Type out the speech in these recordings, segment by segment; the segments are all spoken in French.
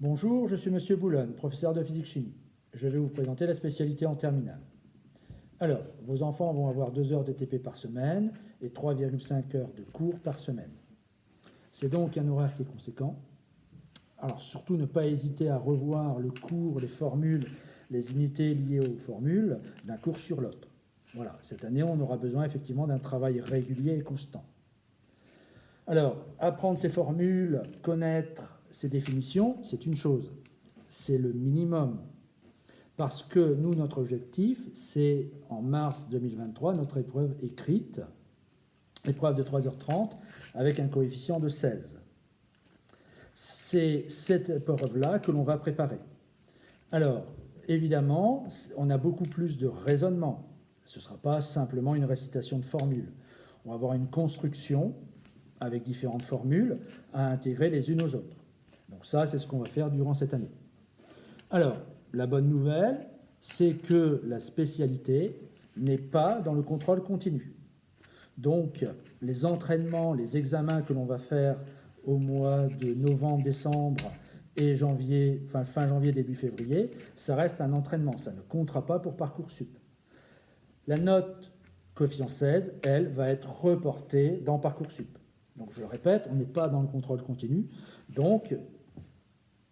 Bonjour, je suis Monsieur Boulogne, professeur de physique-chimie. Je vais vous présenter la spécialité en terminale. Alors, vos enfants vont avoir 2 heures de TP par semaine et 3,5 heures de cours par semaine. C'est donc un horaire qui est conséquent. Alors, surtout ne pas hésiter à revoir le cours, les formules, les unités liées aux formules d'un cours sur l'autre. Voilà, cette année, on aura besoin effectivement d'un travail régulier et constant. Alors, apprendre ces formules, connaître ces définitions, c'est une chose. C'est le minimum. Parce que nous, notre objectif, c'est en mars 2023, notre épreuve écrite, épreuve de 3h30, avec un coefficient de 16. C'est cette épreuve-là que l'on va préparer. Alors, évidemment, on a beaucoup plus de raisonnement. Ce ne sera pas simplement une récitation de formules. On va avoir une construction avec différentes formules à intégrer les unes aux autres. Donc ça, c'est ce qu'on va faire durant cette année. Alors, la bonne nouvelle, c'est que la spécialité n'est pas dans le contrôle continu. Donc, les entraînements, les examens que l'on va faire au mois de novembre, décembre et janvier, fin janvier, début février, ça reste un entraînement. Ça ne comptera pas pour Parcoursup. La note coefficient 16, elle, va être reportée dans Parcoursup. Donc, je le répète, on n'est pas dans le contrôle continu. Donc,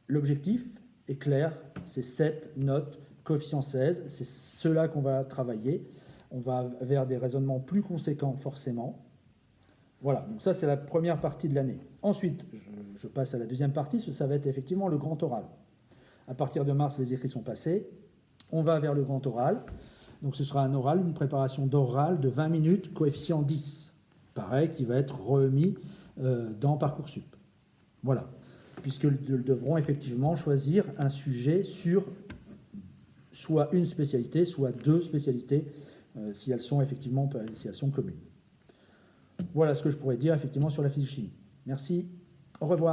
l'objectif est clair, c'est cette note coefficient 16, c'est cela qu'on va travailler. On va vers des raisonnements plus conséquents forcément. Voilà, donc ça c'est la première partie de l'année. Ensuite, je passe à la deuxième partie, ça va être effectivement le grand oral. À partir de mars, les écrits sont passés. On va vers le grand oral. Donc ce sera un oral, une préparation d'oral de 20 minutes, coefficient 10. Pareil, qui va être remis dans Parcoursup. Voilà, puisqu'ils devront effectivement choisir un sujet sur soit une spécialité, soit 2 spécialités, si elles sont effectivement si elles sont communes. Voilà ce que je pourrais dire effectivement sur la physique-chimie. Merci, au revoir.